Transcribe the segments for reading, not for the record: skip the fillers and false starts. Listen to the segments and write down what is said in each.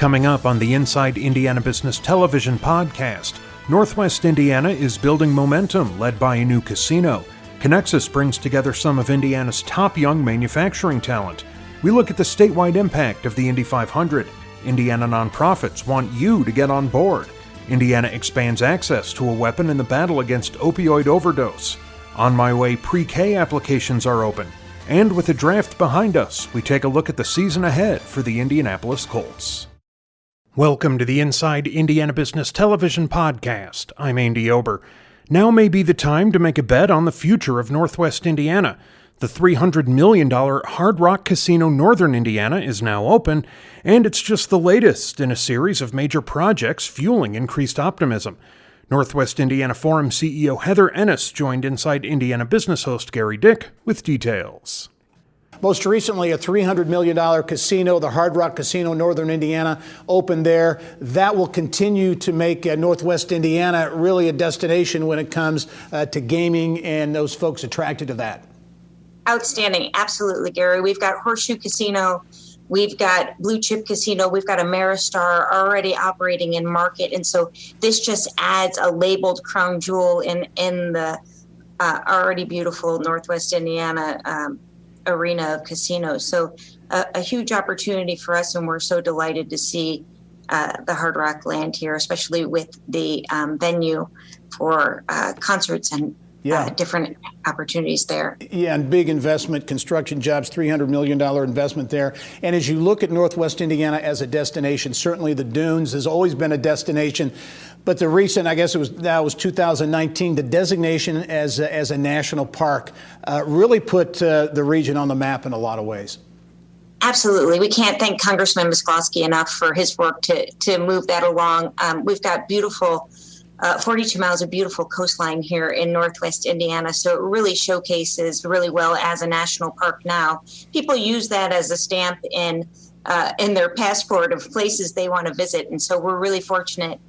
Coming up on the Inside Indiana Business Television podcast, Northwest Indiana is building momentum led by a new casino. Conexus brings together some of Indiana's top young manufacturing talent. We look at the statewide impact of the Indy 500. Indiana nonprofits want you to get on board. Indiana expands access to a weapon in the battle against opioid overdose. On My Way pre-K applications are open. And with the draft behind us, we take a look at the season ahead for the Indianapolis Colts. Welcome to the Inside Indiana Business Television podcast. I'm Andy Ober. Now may be the time to make a bet on the future of Northwest Indiana. The $300 million Hard Rock Casino Northern Indiana is now open, and it's just the latest in a series of major projects fueling increased optimism. Northwest Indiana Forum CEO Heather Ennis joined Inside Indiana Business host Gary Dick with details. Most recently, a $300 million casino, the Hard Rock Casino Northern Indiana, opened there. That will continue to make Northwest Indiana really a destination when it comes to gaming and those folks attracted to that. Outstanding. Absolutely, Gary. We've got Horseshoe Casino. We've got Blue Chip Casino. We've got Ameristar already operating in market. And so this just adds a labeled crown jewel in the already beautiful Northwest Indiana arena of casinos. So a huge opportunity for us, and we're so delighted to see the Hard Rock land here, especially with the venue for concerts and different opportunities there. Yeah, and big investment, construction jobs, $300 million investment there. And as you look at Northwest Indiana as a destination, certainly the Dunes has always been a destination. But the recent, I guess it was 2019, the designation as a national park really put the region on the map in a lot of ways. Absolutely. We can't thank Congressman Misklowski enough for his work to move that along. We've got beautiful 42 miles of beautiful coastline here in Northwest Indiana. So it really showcases really well as a national park now. People use that as a stamp in their passport of places they want to visit. And so we're really fortunate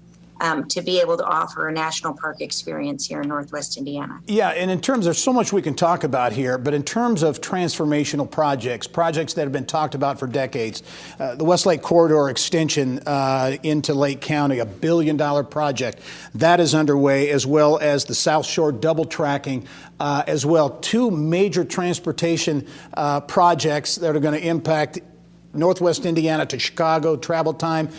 to be able to offer a national park experience here in Northwest Indiana. Yeah, and in terms of so much we can talk about here, but in terms of transformational projects that have been talked about for decades, the Westlake Corridor extension into Lake County, $1 billion project, that is underway, as well as the South Shore double tracking as well. Two major transportation projects that are going to impact Northwest Indiana to Chicago, travel time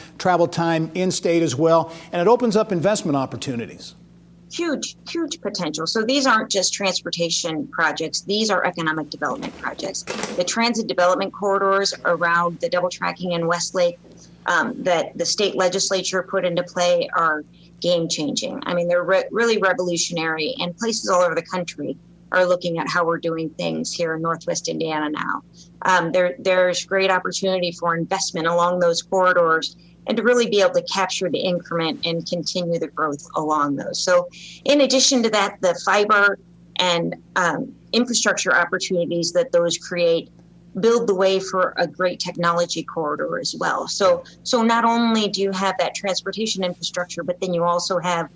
in-state as well, and it opens up investment opportunities. Huge potential. So these aren't just transportation projects. These are economic development projects. The transit development corridors around the double tracking in Westlake that the state legislature put into play are game-changing. I mean, they're really revolutionary, and places all over the country are looking at how we're doing things here in Northwest Indiana now. There's great opportunity for investment along those corridors and to really be able to capture the increment and continue the growth along those. So in addition to that, the fiber and infrastructure opportunities that those create build the way for a great technology corridor as well. So not only do you have that transportation infrastructure, but then you also have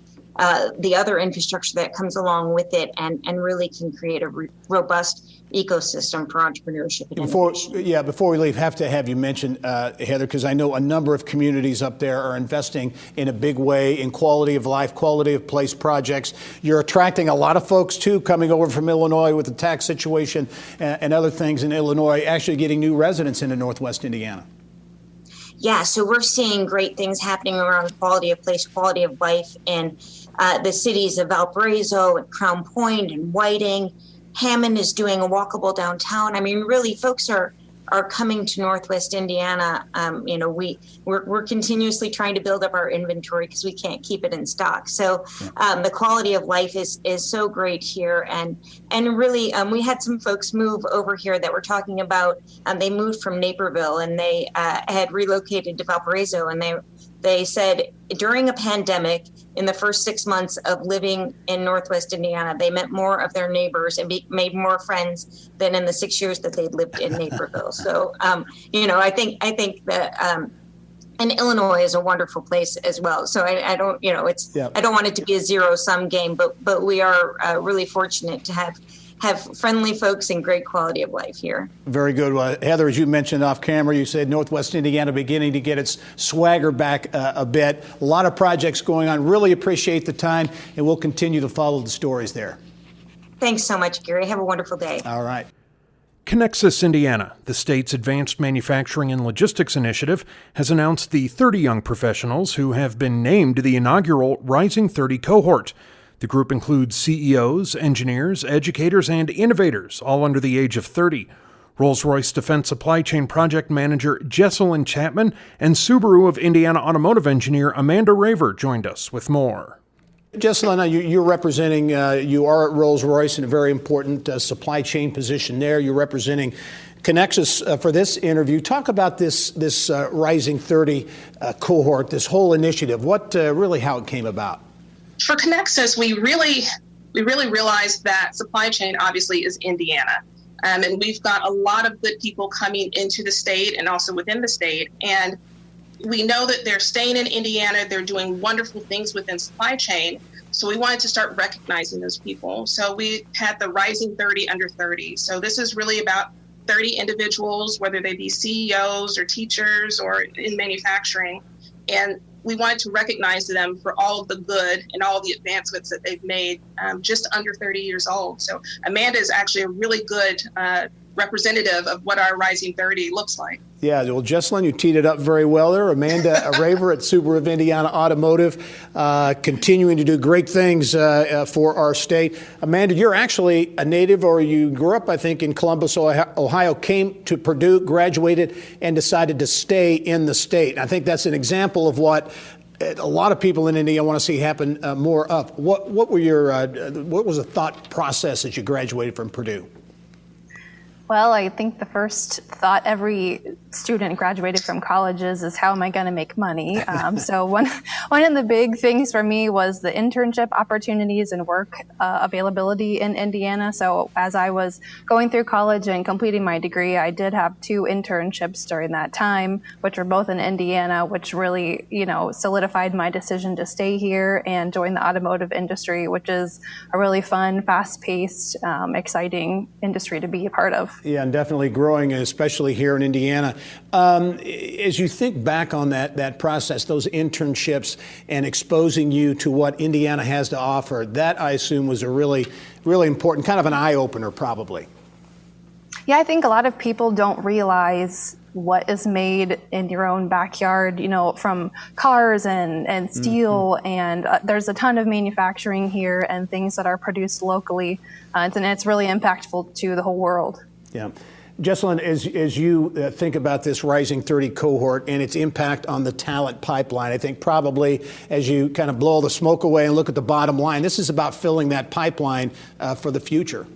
the other infrastructure that comes along with it and really can create a robust ecosystem for entrepreneurship. And before we leave, have to have you mention, Heather, because I know a number of communities up there are investing in a big way in quality of life, quality of place projects. You're attracting a lot of folks, too, coming over from Illinois with the tax situation and other things in Illinois, actually getting new residents into Northwest Indiana. Yeah, so we're seeing great things happening around quality of place, quality of life in the cities of Valparaiso and Crown Point and Whiting. Hammond is doing a walkable downtown. I mean, really, folks are coming to Northwest Indiana. We're continuously trying to build up our inventory because we can't keep it in stock. So the quality of life is so great here. And really, we had some folks move over here that were talking about, they moved from Naperville and they had relocated to Valparaiso, and they said during a pandemic, in the first 6 months of living in Northwest Indiana, they met more of their neighbors and made more friends than in the 6 years that they'd lived in Naperville. So, I think that and Illinois is a wonderful place as well. So I don't want it to be a zero-sum game, but we are really fortunate to have have friendly folks and great quality of life here. Very good. Well, Heather, as you mentioned off camera, you said Northwest Indiana beginning to get its swagger back a bit. A lot of projects going on. Really appreciate the time, and we'll continue to follow the stories there. Thanks so much, Gary. Have a wonderful day. All right. Conexus, Indiana, the state's Advanced Manufacturing and Logistics Initiative, has announced the 30 young professionals who have been named to the inaugural Rising 30 cohort. The group includes CEOs, engineers, educators, and innovators, all under the age of 30. Rolls-Royce Defense Supply Chain Project Manager Jesselyn Chapman and Subaru of Indiana automotive engineer Amanda Raver joined us with more. Jesselyn, you're representing, you are at Rolls-Royce in a very important supply chain position there. You're representing Conexus for this interview. Talk about this Rising 30 cohort, this whole initiative. What really how it came about? For Conexus, we really realized that supply chain obviously is Indiana. And we've got a lot of good people coming into the state and also within the state. And we know that they're staying in Indiana. They're doing wonderful things within supply chain. So we wanted to start recognizing those people. So we had the Rising 30 Under 30. So this is really about 30 individuals, whether they be CEOs or teachers or in manufacturing. And we wanted to recognize them for all of the good and all the advancements that they've made just under 30 years old. So Amanda is actually a really good representative of what our Rising 30 looks like. Yeah, well, Jesselyn, you teed it up very well there. Amanda Raver at Subaru of Indiana Automotive, continuing to do great things for our state. Amanda, you're actually a native, or you grew up, I think, in Columbus, Ohio, came to Purdue, graduated, and decided to stay in the state. I think that's an example of what a lot of people in India want to see happen more of. What was the thought process as you graduated from Purdue? Well, I think the first thought every student graduated from college is how am I going to make money? So one of the big things for me was the internship opportunities and work availability in Indiana. So as I was going through college and completing my degree, I did have 2 internships during that time, which were both in Indiana, which really, solidified my decision to stay here and join the automotive industry, which is a really fun, fast-paced, exciting industry to be a part of. Yeah, and definitely growing, especially here in Indiana. As you think back on that process, those internships and exposing you to what Indiana has to offer, that I assume was a really, really important, kind of an eye-opener probably. Yeah, I think a lot of people don't realize what is made in your own backyard, from cars and steel, and there's a ton of manufacturing here and things that are produced locally, and it's really impactful to the whole world. Yeah. Jesselyn, as you think about this Rising 30 cohort and its impact on the talent pipeline, I think probably as you kind of blow all the smoke away and look at the bottom line, this is about filling that pipeline for the future.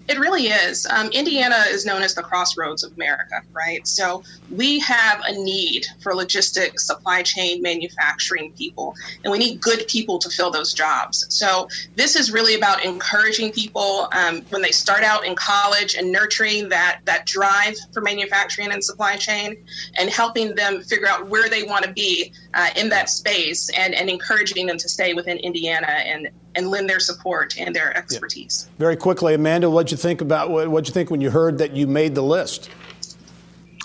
It really is. Indiana is known as the crossroads of America, right? So we have a need for logistics, supply chain, manufacturing people, and we need good people to fill those jobs. So this is really about encouraging people when they start out in college and nurturing that drive for manufacturing and supply chain, and helping them figure out where they want to be in that space, and encouraging them to stay within Indiana and lend their support and their expertise. Yeah. Very quickly, Amanda, what'd you think when you heard that you made the list?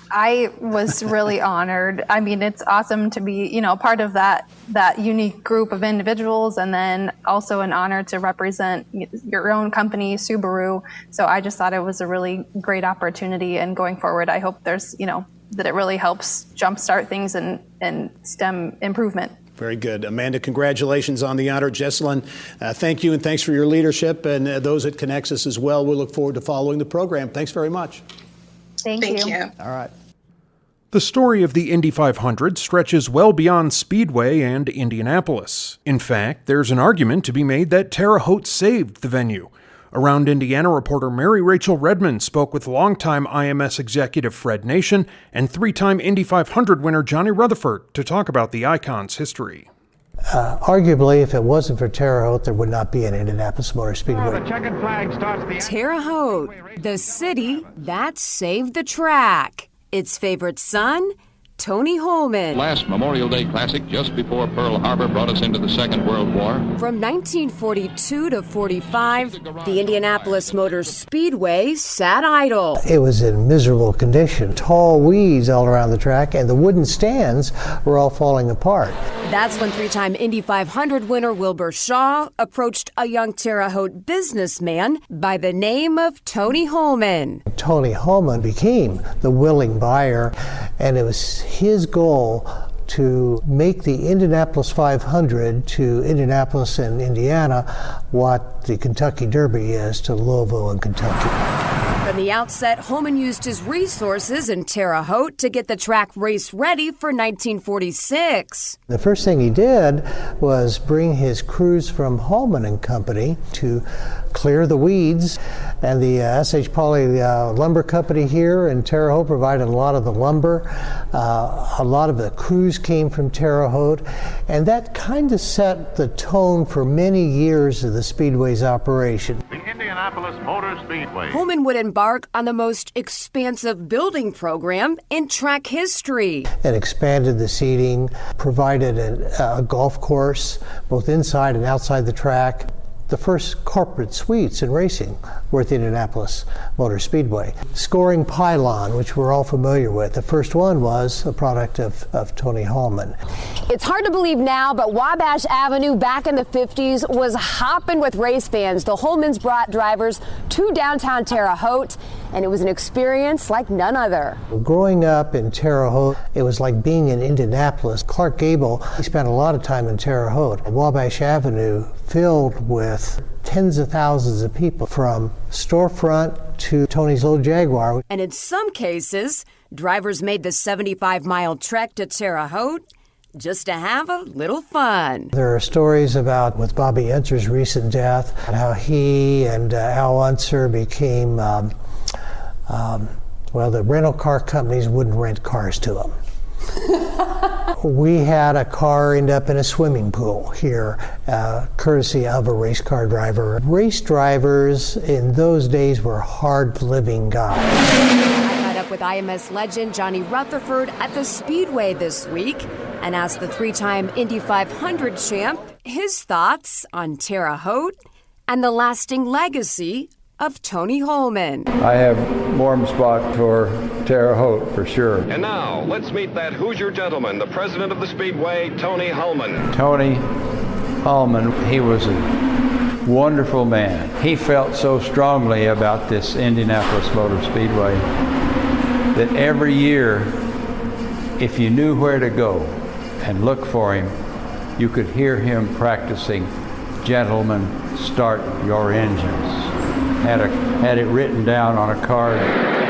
I was really honored. I mean, it's awesome to be, part of that unique group of individuals, and then also an honor to represent your own company, Subaru. So I just thought it was a really great opportunity, and going forward, I hope there's, that it really helps jumpstart things and STEM improvement. Very good. Amanda, congratulations on the honor. Jesselyn, thank you, and thanks for your leadership, and those at Conexus as well. We'll look forward to following the program. Thanks very much. Thank you. All right. The story of the Indy 500 stretches well beyond Speedway and Indianapolis. In fact, there's an argument to be made that Terre Haute saved the venue. Around Indiana reporter Mary Rachel Redmond spoke with longtime IMS executive Fred Nation and 3-time Indy 500 winner Johnny Rutherford to talk about the icon's history. Arguably, if it wasn't for Terre Haute, there would not be an Indianapolis Motor Speedway. Terre Haute, the city that saved the track. Its favorite son, Tony Holman. Last Memorial Day Classic just before Pearl Harbor brought us into the Second World War. From 1942 to 45, the Indianapolis Motor Speedway sat idle. It was in miserable condition. Tall weeds all around the track, and the wooden stands were all falling apart. That's when three-time Indy 500 winner Wilbur Shaw approached a young Terre Haute businessman by the name of Tony Holman. Tony Holman became the willing buyer, and it was his goal to make the Indianapolis 500 to Indianapolis and Indiana what the Kentucky Derby is to Louisville and Kentucky. From the outset, Holman used his resources in Terre Haute to get the track race ready for 1946. The first thing he did was bring his crews from Holman and Company to clear the weeds, and the S.H. Pauli Lumber Company here in Terre Haute provided a lot of the lumber. A lot of the crews came from Terre Haute, and that kind of set the tone for many years of the Speedway's operation. The Indianapolis Motor Speedway. Holman would embark on the most expansive building program in track history. And expanded the seating, provided a golf course both inside and outside the track. The first corporate suites in racing were at the Indianapolis Motor Speedway. Scoring pylon, which we're all familiar with. The first one was a product of Tony Holman. It's hard to believe now, but Wabash Avenue back in the 50s was hopping with race fans. The Holmans brought drivers to downtown Terre Haute, and it was an experience like none other. Growing up in Terre Haute, it was like being in Indianapolis. Clark Gable, he spent a lot of time in Terre Haute. Wabash Avenue filled with tens of thousands of people, from storefront to Tony's little Jaguar. And in some cases, drivers made the 75-mile trek to Terre Haute just to have a little fun. There are stories about, with Bobby Unser's recent death, how he and Al Unser became, the rental car companies wouldn't rent cars to him. We had a car end up in a swimming pool here, courtesy of a race car driver. Race drivers in those days were hard-living guys. I caught up with IMS legend Johnny Rutherford at the Speedway this week and asked the three-time Indy 500 champ his thoughts on Terre Haute and the lasting legacy of Tony Holman. I have warm spot for Terre Haute for sure. And now, let's meet that Hoosier gentleman, the president of the Speedway, Tony Holman. Tony Holman, he was a wonderful man. He felt so strongly about this Indianapolis Motor Speedway that every year, if you knew where to go and look for him, you could hear him practicing, "Gentlemen, start your engines." Had it written down on a card.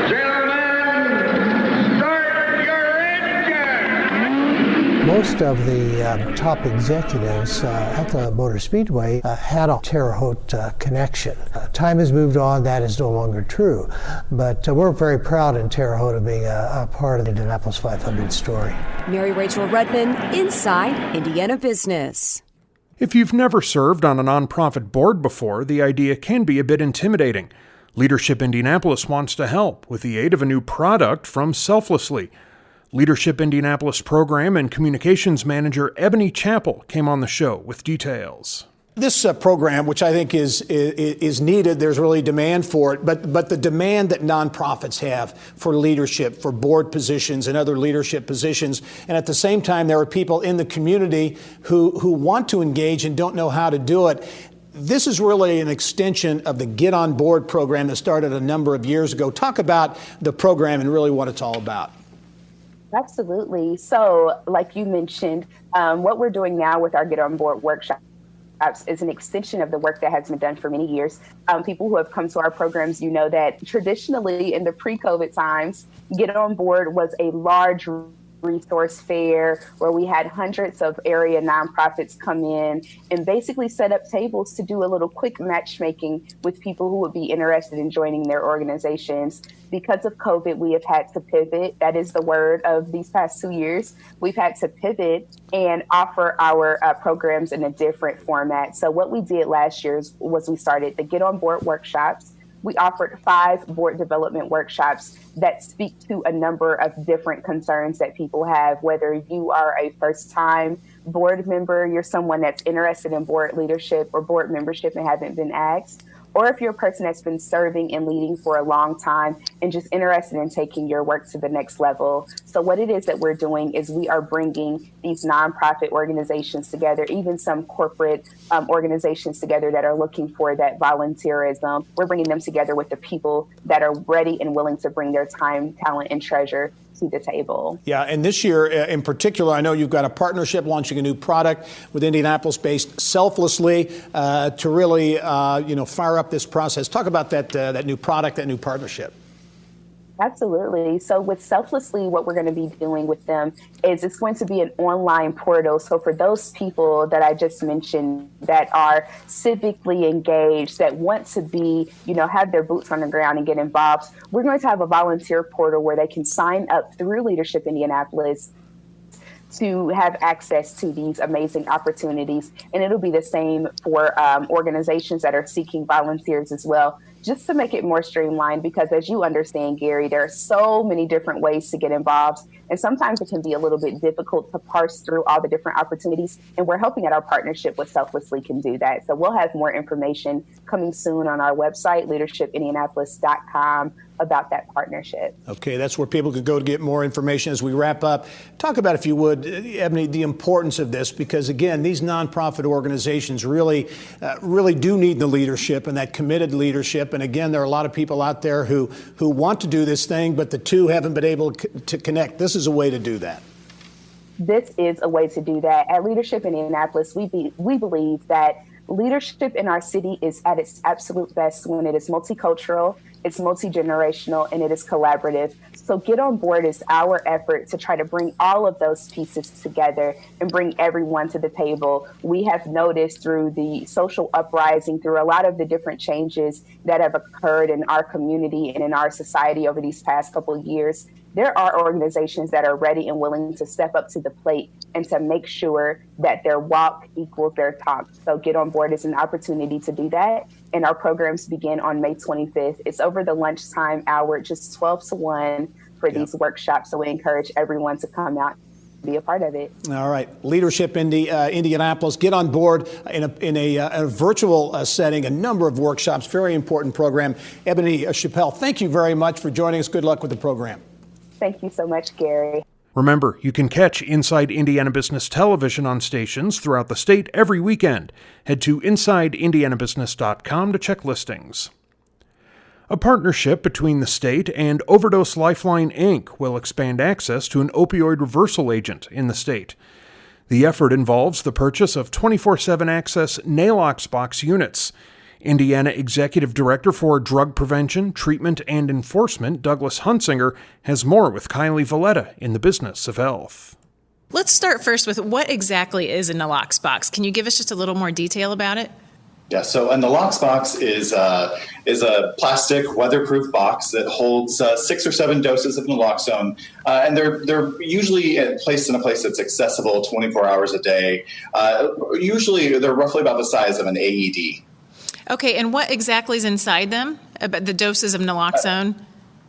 Gentlemen, start your engine! Most of the top executives at the Motor Speedway had a Terre Haute connection. Time has moved on, that is no longer true. But we're very proud in Terre Haute of being a part of the Indianapolis 500 story. Mary Rachel Redman, Inside Indiana Business. If you've never served on a nonprofit board before, the idea can be a bit intimidating. Leadership Indianapolis wants to help with the aid of a new product from Selflessly. Leadership Indianapolis program and communications manager Ebony Chappell came on the show with details. This program, which I think is needed, there's really demand for it, but the demand that nonprofits have for leadership, for board positions and other leadership positions, and at the same time there are people in the community who want to engage and don't know how to do it. This is really an extension of the Get On Board program that started a number of years ago. Talk about the program and really what it's all about. Absolutely. So, like you mentioned, what we're doing now with our Get On Board workshop is an extension of the work that has been done for many years. People who have come to our programs, you know that traditionally in the pre-COVID times, Get On Board was a large resource fair where we had hundreds of area nonprofits come in and basically set up tables to do a little quick matchmaking with people who would be interested in joining their organizations. Because of COVID, we have had to pivot. That is the word of these past 2 years. We've had to pivot and offer our programs in a different format. So what we did last year was we started the Get On Board workshops, we offered 5 board development workshops that speak to a number of different concerns that people have, whether you are a first-time board member, you're someone that's interested in board leadership or board membership and haven't been asked, or if you're a person that's been serving and leading for a long time and just interested in taking your work to the next level. So what it is that we're doing is we are bringing these nonprofit organizations together, even some corporate organizations together that are looking for that volunteerism. We're bringing them together with the people that are ready and willing to bring their time, talent, and treasure to the table. Yeah, and this year in particular, I know you've got a partnership launching a new product with Indianapolis-based Selflessly to really, fire up this process. Talk about that new product, that new partnership. Absolutely. So with Selflessly, what we're going to be doing with them is it's going to be an online portal. So for those people that I just mentioned that are civically engaged, that want to be, have their boots on the ground and get involved, we're going to have a volunteer portal where they can sign up through Leadership Indianapolis to have access to these amazing opportunities. And it'll be the same for organizations that are seeking volunteers as well, just to make it more streamlined, because as you understand, Gary, there are so many different ways to get involved. And sometimes it can be a little bit difficult to parse through all the different opportunities. And we're hoping that our partnership with Selflessly can do that. So we'll have more information coming soon on our website, leadershipindianapolis.com, about that partnership. Okay, that's where people could go to get more information. As we wrap up, talk about, if you would, Ebony, the importance of this, because again, these nonprofit organizations really do need the leadership and that committed leadership. And again, there are a lot of people out there who want to do this thing, but the two haven't been able to connect. This is a way to do that. This is a way to do that. At Leadership Indianapolis, we believe that leadership in our city is at its absolute best when it is multicultural, it's multi-generational, and it is collaborative. So Get On Board is our effort to try to bring all of those pieces together and bring everyone to the table. We have noticed through the social uprising, through a lot of the different changes that have occurred in our community and in our society over these past couple of years, there are organizations that are ready and willing to step up to the plate and to make sure that their walk equals their talk. So Get On Board is an opportunity to do that. And our programs begin on May 25th. It's over the lunchtime hour, just 12 to 1 for these workshops. So we encourage everyone to come out and be a part of it. All right. Leadership Indianapolis, Get On Board in a virtual setting, a number of workshops, very important program. Ebony Chappelle, thank you very much for joining us. Good luck with the program. Thank you so much, Gary. Remember, you can catch Inside Indiana Business Television on stations throughout the state every weekend. Head to InsideIndianaBusiness.com to check listings. A partnership between the state and Overdose Lifeline, Inc. will expand access to an opioid reversal agent in the state. The effort involves the purchase of 24/7 access Nalox box units. Indiana Executive Director for Drug Prevention, Treatment, and Enforcement, Douglas Hunsinger, has more with Kylie Valletta in the Business of Health. Let's start first with what exactly is a Nalox box. Can you give us just a little more detail about it? Yeah, so a Nalox box is a plastic weatherproof box that holds 6 or 7 doses of naloxone, and they're usually placed in a place that's accessible 24 hours a day. Usually, they're roughly about the size of an AED. Okay, and what exactly is inside them? About the doses of naloxone?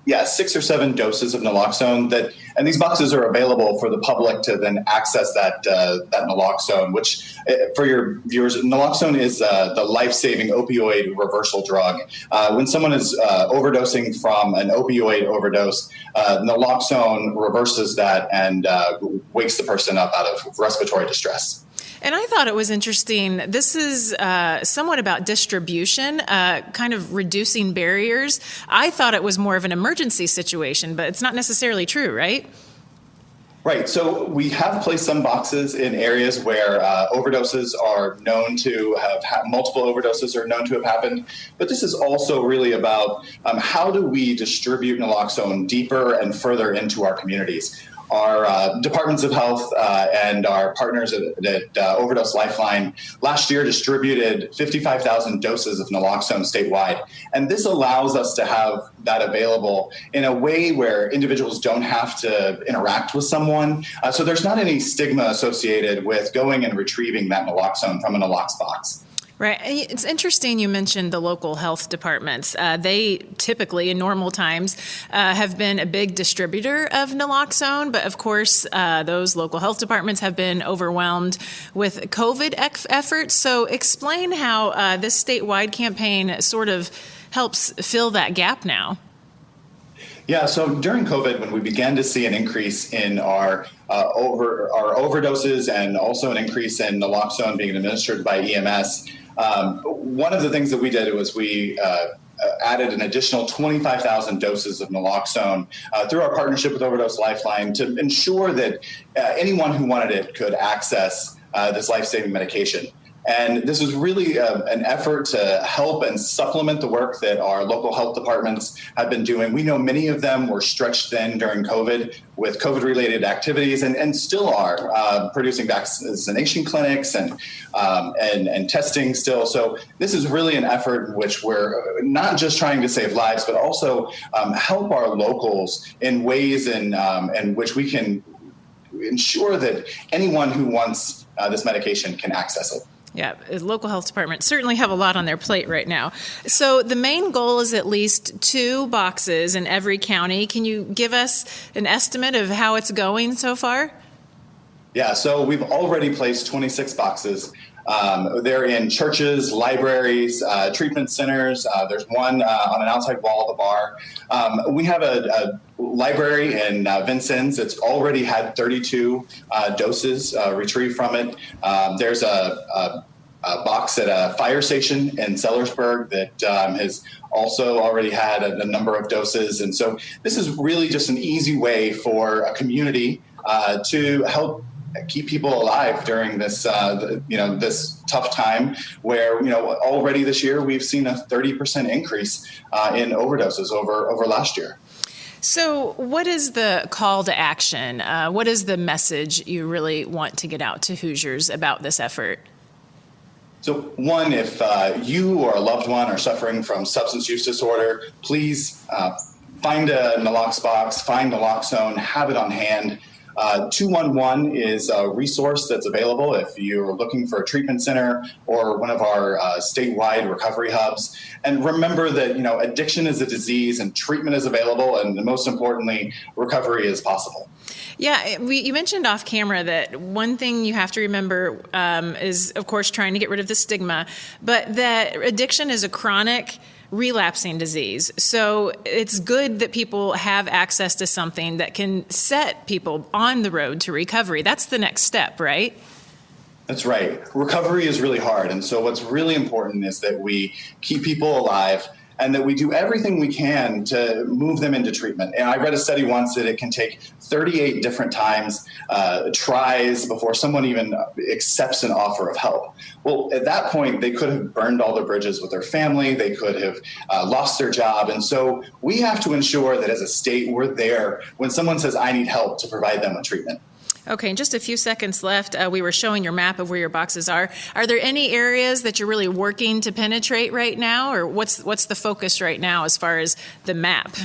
6 or 7 doses of naloxone, and these boxes are available for the public to then access that naloxone, which for your viewers, naloxone is the life-saving opioid reversal drug. When someone is overdosing from an opioid overdose, naloxone reverses that and wakes the person up out of respiratory distress. And I thought it was interesting. This is somewhat about distribution, kind of reducing barriers. I thought it was more of an emergency situation, but it's not necessarily true, right? Right. So we have placed some boxes in areas where overdoses are known to have multiple overdoses are known to have happened. But this is also really about how do we distribute naloxone deeper and further into our communities. Our departments of health and our partners at Overdose Lifeline last year distributed 55,000 doses of naloxone statewide. And this allows us to have that available in a way where individuals don't have to interact with someone. So there's not any stigma associated with going and retrieving that naloxone from a nalox box. Right. It's interesting you mentioned the local health departments. They typically, in normal times, have been a big distributor of naloxone. But of course, those local health departments have been overwhelmed with COVID efforts. So explain how this statewide campaign sort of helps fill that gap now. Yeah, so during COVID, when we began to see an increase in our overdoses and also an increase in naloxone being administered by EMS, one of the things that we did was we added an additional 25,000 doses of naloxone through our partnership with Overdose Lifeline to ensure that anyone who wanted it could access this life-saving medication. And this was really an effort to help and supplement the work that our local health departments have been doing. We know many of them were stretched thin during COVID with COVID-related activities and still are producing vaccination clinics and testing still. So this is really an effort in which we're not just trying to save lives, but also help our locals in ways in which we can ensure that anyone who wants this medication can access it. Yeah, the local health department certainly have a lot on their plate right now. So the main goal is at least 2 boxes in every county. Can you give us an estimate of how it's going so far? Yeah, so we've already placed 26 boxes. They're in churches, libraries, treatment centers. There's one on an outside wall of the bar. We have a library in Vincennes that's already had 32 doses retrieved from it. There's a box at a fire station in Sellersburg that has also already had a number of doses. And so this is really just an easy way for a community to help keep people alive during this, this tough time where, already this year we've seen a 30% increase in overdoses over last year. So what is the call to action? What is the message you really want to get out to Hoosiers about this effort? So one, if you or a loved one are suffering from substance use disorder, please find a nalox box, find naloxone, have it on hand. 211 is a resource that's available if you're looking for a treatment center or one of our statewide recovery hubs. And remember that, addiction is a disease and treatment is available. And most importantly, recovery is possible. Yeah, you mentioned off camera that one thing you have to remember is, of course, trying to get rid of the stigma, but that addiction is a chronic relapsing disease. So it's good that people have access to something that can set people on the road to recovery. That's the next step, right? That's right. Recovery is really hard. And so what's really important is that we keep people alive and that we do everything we can to move them into treatment. And I read a study once that it can take 38 different tries before someone even accepts an offer of help. Well, at that point, they could have burned all the bridges with their family. They could have lost their job. And so we have to ensure that as a state, we're there when someone says, I need help, to provide them with treatment. Okay, in just a few seconds left, we were showing your map of where your boxes are. Are there any areas that you're really working to penetrate right now, or what's the focus right now as far as the map?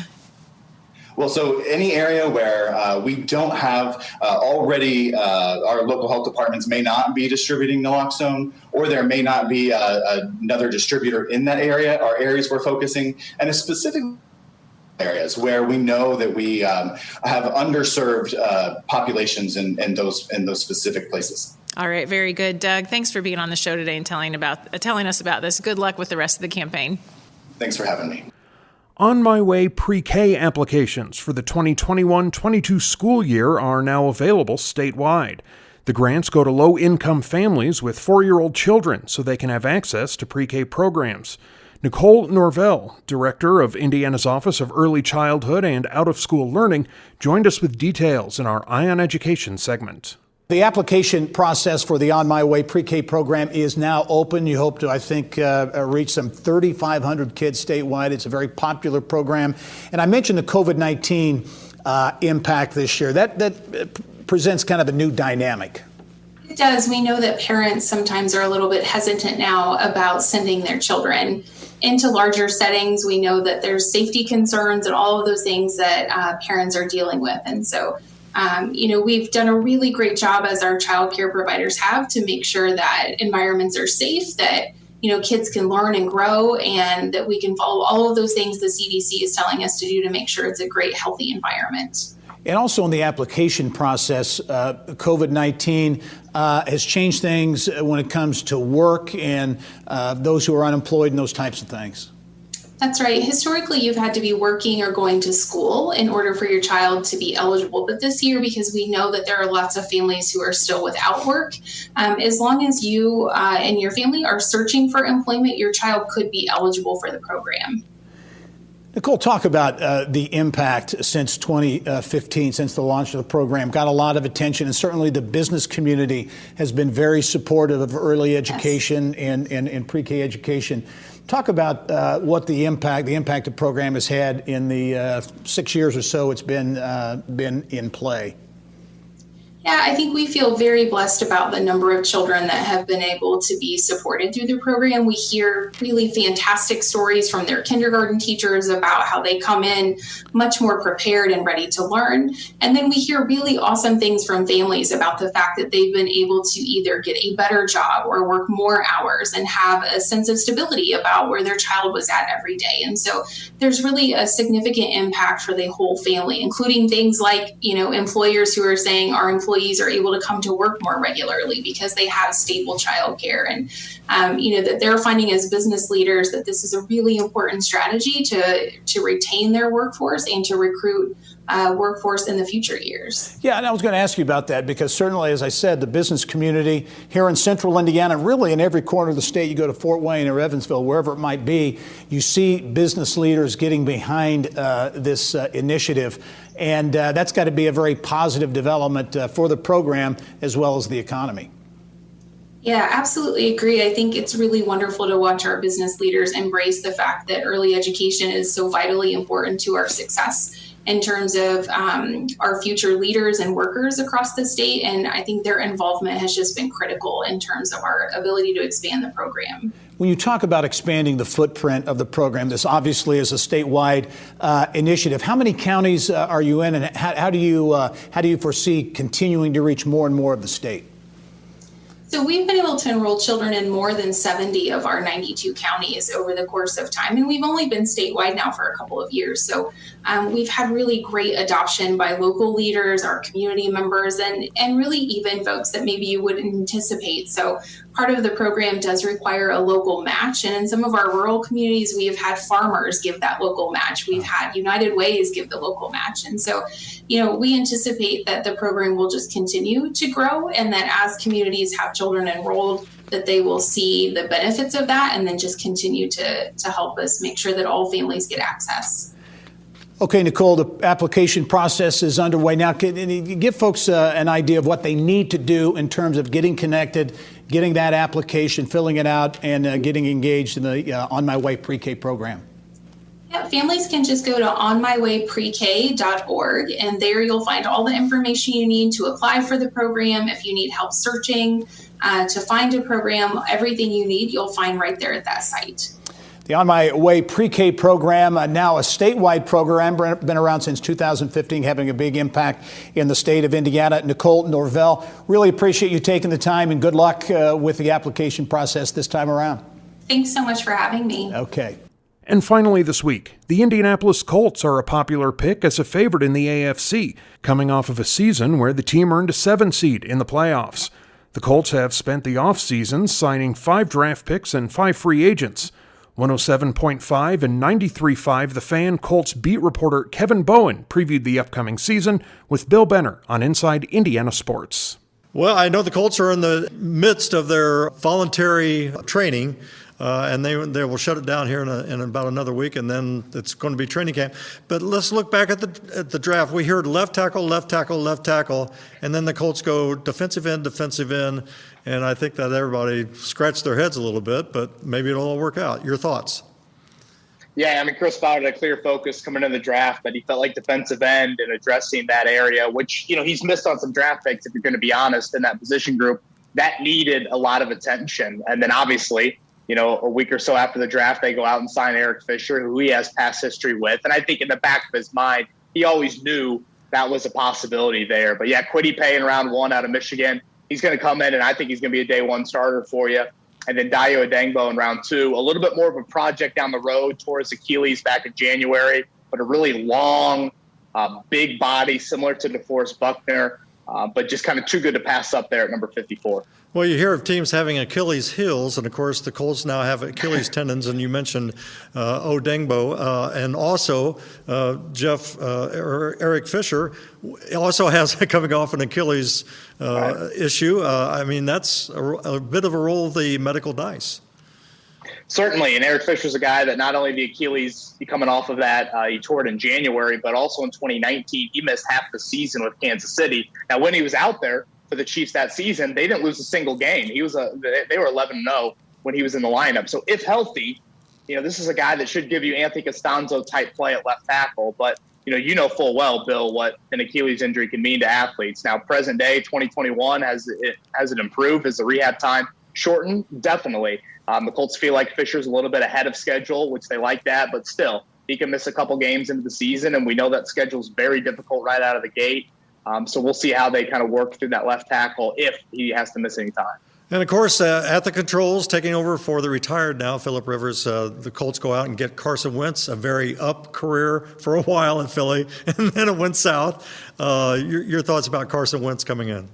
Well, so any area where we don't have already, our local health departments may not be distributing naloxone, or there may not be another distributor in that area, are areas we're focusing, and a specific areas where we know that we have underserved populations in those specific places. All right, very good, Doug. Thanks for being on the show today and telling us about this. Good luck with the rest of the campaign. Thanks for having me. On My Way pre-K applications for the 2021-22 school year are now available statewide. The grants go to low-income families with 4-year-old children so they can have access to pre-K programs. Nicole Norvell, director of Indiana's Office of Early Childhood and Out-of-School Learning, joined us with details in our Eye on Education segment. The application process for the On My Way pre-K program is now open. You hope to, I think, reach some 3,500 kids statewide. It's a very popular program. And I mentioned the COVID-19 impact this year. That presents kind of a new dynamic. It does. We know that parents sometimes are a little bit hesitant now about sending their children into larger settings. We know that there's safety concerns and all of those things that parents are dealing with. And so, we've done a really great job, as our child care providers have, to make sure that environments are safe, that kids can learn and grow, and that we can follow all of those things the CDC is telling us to do to make sure it's a great, healthy environment. And also in the application process, COVID-19 has changed things when it comes to work and those who are unemployed and those types of things. That's right. Historically, you've had to be working or going to school in order for your child to be eligible. But this year, because we know that there are lots of families who are still without work, as long as you and your family are searching for employment, your child could be eligible for the program. Nicole, talk about the impact since 2015, since the launch of the program. Got a lot of attention, and certainly the business community has been very supportive of early education and pre-K education. Talk about what the impact the program has had in the 6 years or so it's been in play. Yeah, I think we feel very blessed about the number of children that have been able to be supported through the program. We hear really fantastic stories from their kindergarten teachers about how they come in much more prepared and ready to learn. And then we hear really awesome things from families about the fact that they've been able to either get a better job or work more hours and have a sense of stability about where their child was at every day. And so there's really a significant impact for the whole family, including things like, employers who are saying our employees are able to come to work more regularly because they have stable childcare, and that they're finding as business leaders that this is a really important strategy to retain their workforce and to recruit workforce in the future years. Yeah, and I was going to ask you about that because certainly, as I said, the business community here in central Indiana, really in every corner of the state, you go to Fort Wayne or Evansville, wherever it might be, you see business leaders getting behind this initiative. And that's got to be a very positive development for the program as well as the economy. Yeah, absolutely agree. I think it's really wonderful to watch our business leaders embrace the fact that early education is so vitally important to our success in terms of our future leaders and workers across the state. And I think their involvement has just been critical in terms of our ability to expand the program. When you talk about expanding the footprint of the program, this obviously is a statewide initiative. How many counties are you in, and how do you foresee continuing to reach more and more of the state? So we've been able to enroll children in more than 70 of our 92 counties over the course of time. And we've only been statewide now for a couple of years. So we've had really great adoption by local leaders, our community members, and really even folks that maybe you wouldn't anticipate. So part of the program does require a local match. And in some of our rural communities, we have had farmers give that local match. We've had United Ways give the local match. And so, we anticipate that the program will just continue to grow, and that as communities have children enrolled, that they will see the benefits of that and then just continue to help us make sure that all families get access. Okay, Nicole, the application process is underway now. Can you give folks an idea of what they need to do in terms of getting connected, getting that application, filling it out, and getting engaged in the On My Way Pre-K program? Yeah, families can just go to onmywayprek.org, and there you'll find all the information you need to apply for the program. If you need help searching to find a program, everything you need, you'll find right there at that site. The On My Way Pre-K program, now a statewide program, been around since 2015, having a big impact in the state of Indiana. Nicole Norvell, really appreciate you taking the time, and good luck with the application process this time around. Thanks so much for having me. Okay. And finally this week, the Indianapolis Colts are a popular pick as a favorite in the AFC, coming off of a season where the team earned a 7 seed in the playoffs. The Colts have spent the offseason signing 5 draft picks and 5 free agents. 107.5 and 93.5 The Fan Colts beat reporter Kevin Bowen previewed the upcoming season with Bill Benner on Inside Indiana Sports. Well, I know the Colts are in the midst of their voluntary training, and they will shut it down here in about another week, and then it's going to be training camp. But let's look back at the draft. We heard left tackle, and then the Colts go defensive end, and I think that everybody scratched their heads a little bit, but maybe it'll all work out. Your thoughts? Yeah, I mean, Chris Ballard had a clear focus coming in the draft that he felt like defensive end and addressing that area, which, he's missed on some draft picks, if you're going to be honest, in that position group. That needed a lot of attention. And then obviously, a week or so after the draft, they go out and sign Eric Fisher, who he has past history with. And I think in the back of his mind, he always knew that was a possibility there. But yeah, Kwity Paye in round 1 out of Michigan. He's going to come in, and I think he's going to be a day 1 starter for you. and then Dayo Adengbo in round 2. A little bit more of a project down the road towards Achilles back in January, but a really long, big body similar to DeForest Buckner, but just kind of too good to pass up there at number 54. Well, you hear of teams having Achilles heels, and of course the Colts now have Achilles tendons, and you mentioned Odengbo, and also Eric Fisher also has coming off an Achilles issue. I mean, that's a bit of a roll of the medical dice. Certainly, and Eric Fisher's a guy that not only the Achilles, coming off of that, he tore it in January, but also in 2019, he missed half the season with Kansas City. Now, when he was out there for the Chiefs that season, they didn't lose a single game. They were 11-0 when he was in the lineup. So if healthy, this is a guy that should give you Anthony Costanzo type play at left tackle. But you know full well, Bill, what an Achilles injury can mean to athletes. Now, present day 2021, has it improved? Has the rehab time shortened? Definitely. The Colts feel like Fisher's a little bit ahead of schedule, which they like that, but still, he can miss a couple games into the season, and we know that schedule's very difficult right out of the gate. So we'll see how they kind of work through that left tackle if he has to miss any time. And, of course, at the controls, taking over for the retired now, Phillip Rivers, the Colts go out and get Carson Wentz, a very up career for a while in Philly, and then it went south. Your thoughts about Carson Wentz coming in?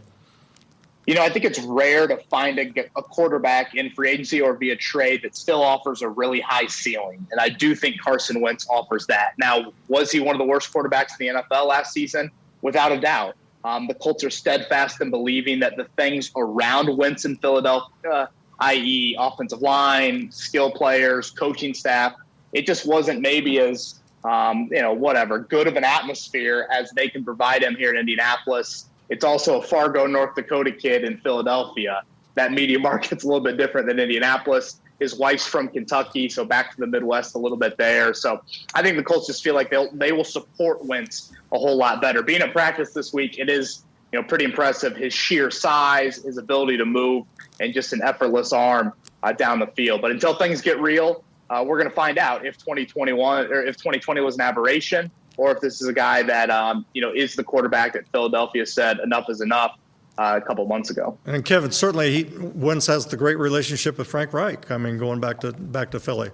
I think it's rare to find a quarterback in free agency or via trade that still offers a really high ceiling. And I do think Carson Wentz offers that. Now, was he one of the worst quarterbacks in the NFL last season? Without a doubt. The Colts are steadfast in believing that the things around Wentz in Philadelphia, i.e. offensive line, skill players, coaching staff, it just wasn't maybe as, good of an atmosphere as they can provide him here in Indianapolis. It's also a Fargo, North Dakota kid in Philadelphia. That media market's a little bit different than Indianapolis. His wife's from Kentucky, so back to the Midwest a little bit there. So I think the Colts just feel like they will support Wentz a whole lot better. Being at practice this week, it is pretty impressive. His sheer size, his ability to move, and just an effortless arm down the field. But until things get real, we're going to find out if 2021 or if 2020 was an aberration, or if this is a guy that is the quarterback that Philadelphia said enough is enough a couple of months ago. And Kevin, certainly Wentz has the great relationship with Frank Reich. I mean, going back to Philly.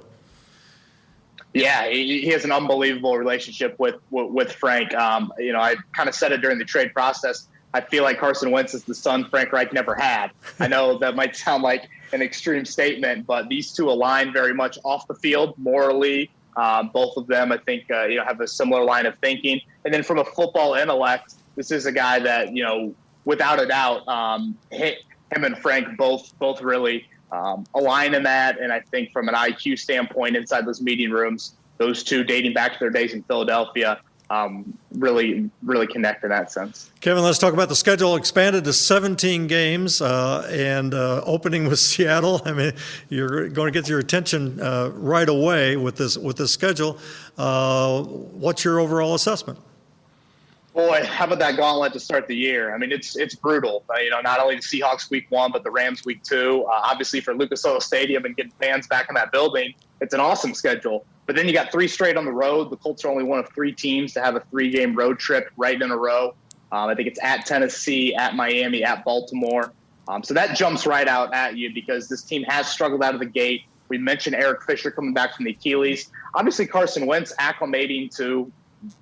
Yeah, he has an unbelievable relationship with Frank. I kind of said it during the trade process. I feel like Carson Wentz is the son Frank Reich never had. I know that might sound like an extreme statement, but these two align very much off the field morally. Both of them, I think, have a similar line of thinking. And then from a football intellect, this is a guy that, without a doubt, him and Frank both really align in that. And I think from an IQ standpoint inside those meeting rooms, those two dating back to their days in Philadelphia, really, really connect in that sense. Kevin, let's talk about the schedule. Expanded to 17 games and opening with Seattle. I mean, you're going to get your attention right away with this schedule. What's your overall assessment? Boy, how about that gauntlet to start the year? I mean, it's brutal. Not only the Seahawks week 1, but the Rams week 2. Obviously, for Lucas Oil Stadium and getting fans back in that building, it's an awesome schedule. But then you got 3 straight on the road. The Colts are only one of 3 teams to have a 3-game road trip right in a row. I think it's at Tennessee, at Miami, at Baltimore. So that jumps right out at you because this team has struggled out of the gate. We mentioned Eric Fisher coming back from the Achilles. Obviously, Carson Wentz acclimating to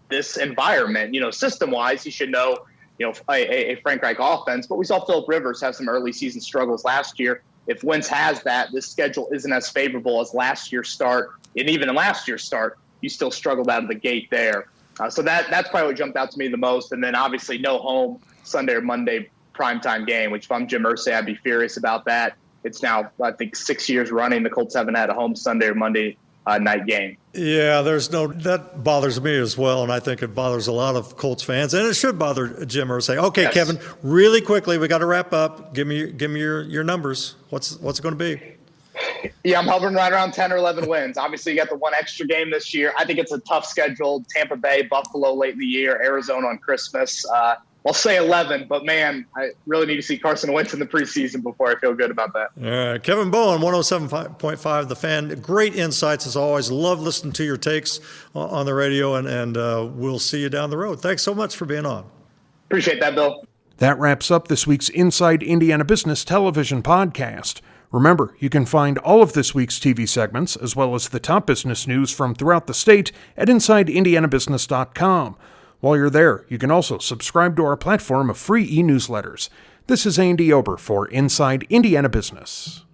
this environment. System-wise, he should know, a Frank Reich offense. But we saw Phillip Rivers have some early season struggles last year. If Wentz has that, this schedule isn't as favorable as last year's start. And even in last year's start, you still struggled out of the gate there. So that's probably what jumped out to me the most. And then obviously no home Sunday or Monday primetime game, which if I'm Jim Irsay, I'd be furious about that. It's now, I think, 6 years running. The Colts haven't had a home Sunday or Monday night game. Yeah, that bothers me as well, and I think it bothers a lot of Colts fans, and it should bother Jim Irsay. Okay, yes. Kevin, really quickly, we got to wrap up. Give me your numbers. What's it going to be? Yeah, I'm hovering right around 10 or 11 wins. Obviously, you got the one extra game this year. I think it's a tough schedule. Tampa Bay, Buffalo late in the year, Arizona on Christmas. I'll say 11, but, man, I really need to see Carson Wentz in the preseason before I feel good about that. All right. Kevin Bowen, 107.5 The Fan. Great insights, as always. Love listening to your takes on the radio, and we'll see you down the road. Thanks so much for being on. Appreciate that, Bill. That wraps up this week's Inside Indiana Business Television podcast. Remember, you can find all of this week's TV segments, as well as the top business news from throughout the state, at InsideIndianaBusiness.com. While you're there, you can also subscribe to our platform of free e-newsletters. This is Andy Ober for Inside Indiana Business.